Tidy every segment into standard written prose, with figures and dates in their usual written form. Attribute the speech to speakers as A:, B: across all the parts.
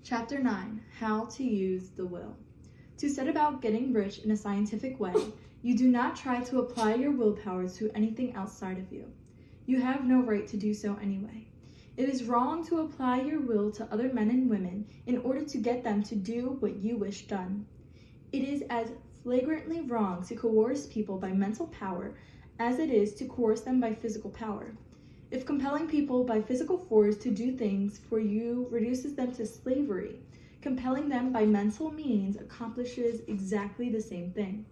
A: Chapter 9, How to Use the Will. To set about getting rich in a scientific way, you do not try to apply your willpower to anything outside of you. You have no right to do so anyway. It is wrong to apply your will to other men and women in order to get them to do what you wish done. It is as flagrantly wrong to coerce people by mental power as it is to coerce them by physical power. If compelling people by physical force to do things for you reduces them to slavery, compelling them by mental means accomplishes exactly the same thing.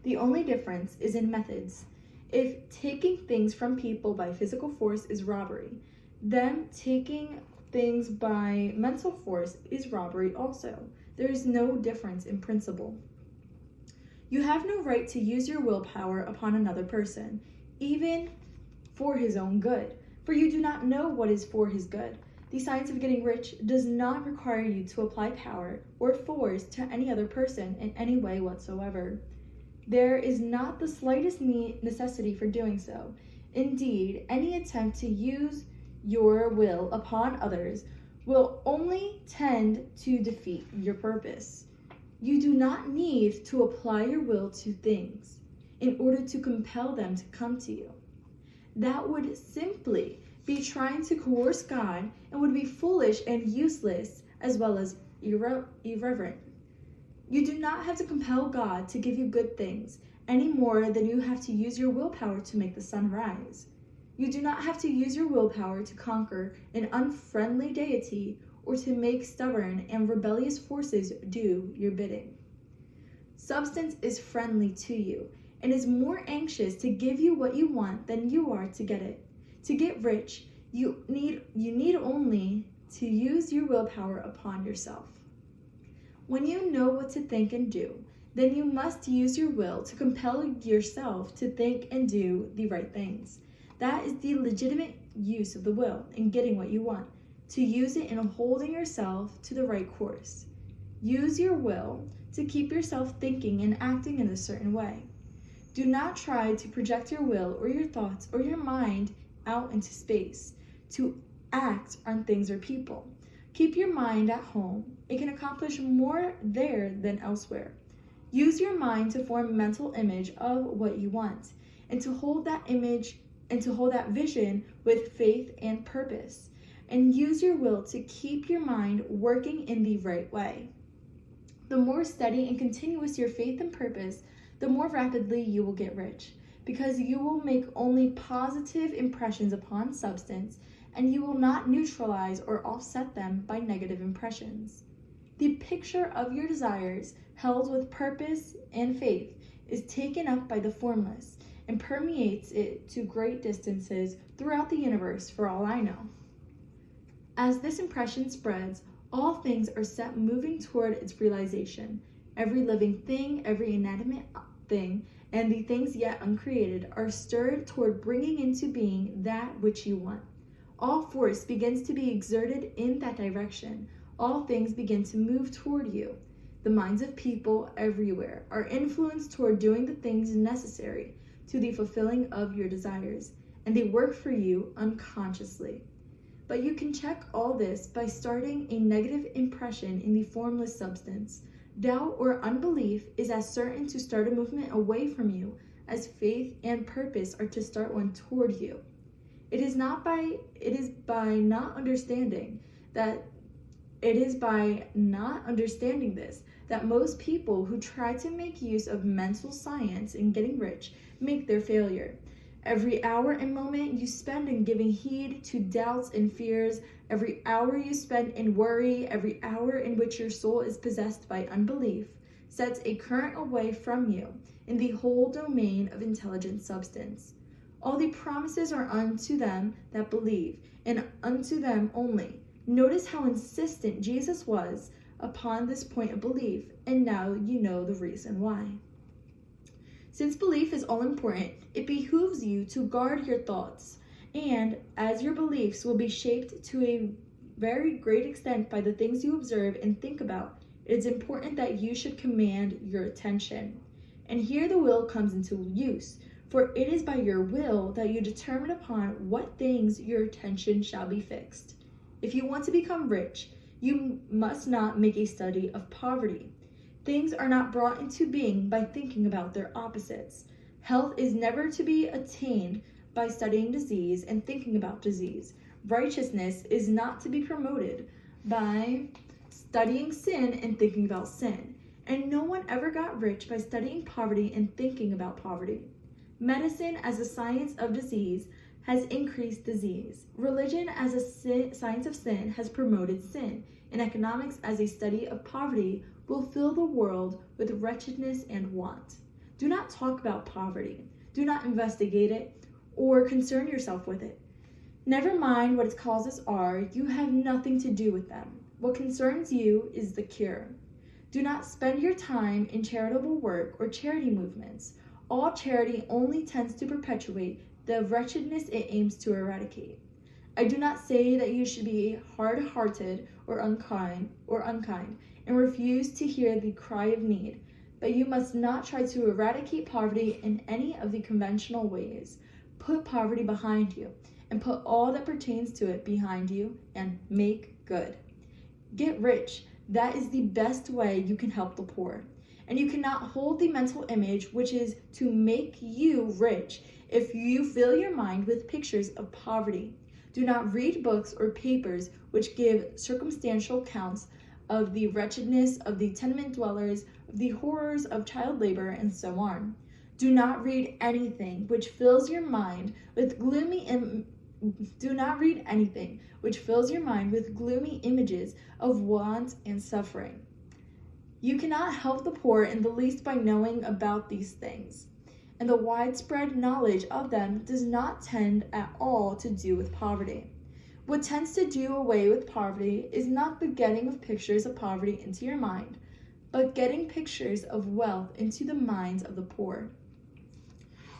A: The only difference is in methods. If taking things from people by physical force is robbery, then taking things by mental force is robbery also. There is no difference in principle. You have no right to use your willpower upon another person, even for his own good, for you do not know what is for his good. The science of getting rich does not require you to apply power or force to any other person in any way whatsoever. There is not the slightest necessity for doing so. Indeed, any attempt to use your will upon others will only tend to defeat your purpose. You do not need to apply your will to things in order to compel them to come to you. That would simply be trying to coerce God and would be foolish and useless as well as irreverent. You do not have to compel God to give you good things any more than you have to use your willpower to make the sun rise. You do not have to use your willpower to conquer an unfriendly deity or to make stubborn and rebellious forces do your bidding. Substance is friendly to you and is more anxious to give you what you want than you are to get it. To get rich, you need only to use your willpower upon yourself. When you know what to think and do, then you must use your will to compel yourself to think and do the right things. That is the legitimate use of the will in getting what you want, to use it in holding yourself to the right course. Use your will to keep yourself thinking and acting in a certain way. Do not try to project your will or your thoughts or your mind out into space to act on things or people. Keep your mind at home. It can accomplish more there than elsewhere. Use your mind to form a mental image of what you want and to hold that image and to hold that vision with faith and purpose. And use your will to keep your mind working in the right way. The more steady and continuous your faith and purpose, the more rapidly you will get rich, because you will make only positive impressions upon substance, and you will not neutralize or offset them by negative impressions. The picture of your desires, held with purpose and faith, is taken up by the formless and permeates it to great distances throughout the universe, for all I know. As this impression spreads, all things are set moving toward its realization. Every living thing, every inanimate thing, and the things yet uncreated are stirred toward bringing into being that which you want. All force begins to be exerted in that direction. All things begin to move toward you. The minds of people everywhere are influenced toward doing the things necessary to the fulfilling of your desires, and they work for you unconsciously. But you can check all this by starting a negative impression in the formless substance. Doubt or unbelief is as certain to start a movement away from you as faith and purpose are to start one toward you. It is by not understanding this that most people who try to make use of mental science in getting rich make their failure. Every hour and moment you spend in giving heed to doubts and fears, every hour you spend in worry, every hour in which your soul is possessed by unbelief, sets a current away from you in the whole domain of intelligent substance. All the promises are unto them that believe, and unto them only. Notice how insistent Jesus was upon this point of belief, and now you know the reason why. Since belief is all important, it behooves you to guard your thoughts, and as your beliefs will be shaped to a very great extent by the things you observe and think about, it is important that you should command your attention. And here the will comes into use, for it is by your will that you determine upon what things your attention shall be fixed. If you want to become rich, You must not make a study of poverty. Things are not brought into being by thinking about their opposites. Health is never to be attained by studying disease and thinking about disease. Righteousness is not to be promoted by studying sin and thinking about sin. And no one ever got rich by studying poverty and thinking about poverty. Medicine as a science of disease has increased disease. Religion as a science of sin has promoted sin. And economics as a study of poverty will fill the world with wretchedness and want. Do not talk about poverty. Do not investigate it or concern yourself with it. Never mind what its causes are, you have nothing to do with them. What concerns you is the cure. Do not spend your time in charitable work or charity movements. All charity only tends to perpetuate the wretchedness it aims to eradicate. I do not say that you should be hard-hearted or unkind and refuse to hear the cry of need, but you must not try to eradicate poverty in any of the conventional ways. Put poverty behind you and put all that pertains to it behind you and make good. Get rich. That is the best way you can help the poor. And you cannot hold the mental image which is to make you rich if you fill your mind with pictures of poverty. Do not read books or papers which give circumstantial accounts of the wretchedness of the tenement dwellers, of the horrors of child labor, and so on. Do not read anything which fills your mind with gloomy images of want and suffering. You cannot help the poor in the least by knowing about these things, and the widespread knowledge of them does not tend at all to do with poverty. What tends to do away with poverty is not the getting of pictures of poverty into your mind, but getting pictures of wealth into the minds of the poor.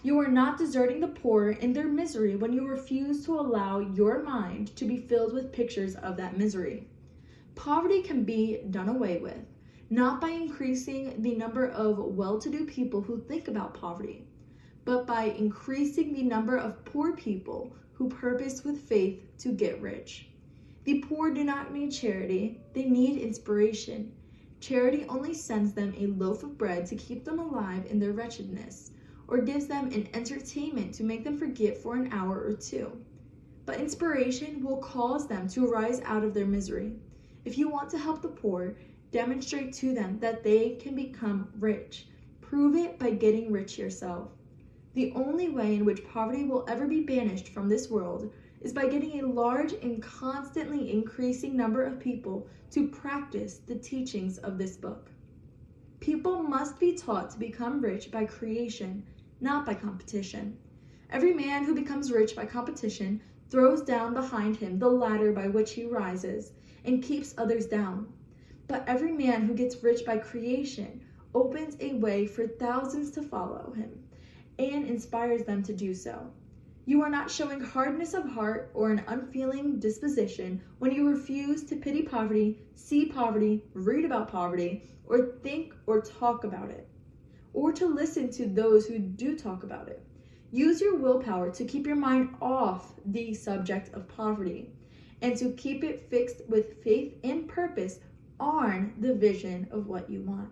A: You are not deserting the poor in their misery when you refuse to allow your mind to be filled with pictures of that misery. Poverty can be done away with, not by increasing the number of well-to-do people who think about poverty, but by increasing the number of poor people who purpose with faith to get rich. The poor do not need charity, they need inspiration. Charity only sends them a loaf of bread to keep them alive in their wretchedness, or gives them an entertainment to make them forget for an hour or two. But inspiration will cause them to arise out of their misery. If you want to help the poor, demonstrate to them that they can become rich. Prove it by getting rich yourself. The only way in which poverty will ever be banished from this world is by getting a large and constantly increasing number of people to practice the teachings of this book. People must be taught to become rich by creation, not by competition. Every man who becomes rich by competition throws down behind him the ladder by which he rises and keeps others down. But every man who gets rich by creation opens a way for thousands to follow him and inspires them to do so. You are not showing hardness of heart or an unfeeling disposition when you refuse to pity poverty, see poverty, read about poverty, or think or talk about it, or to listen to those who do talk about it. Use your willpower to keep your mind off the subject of poverty and to keep it fixed with faith and purpose on the vision of what you want.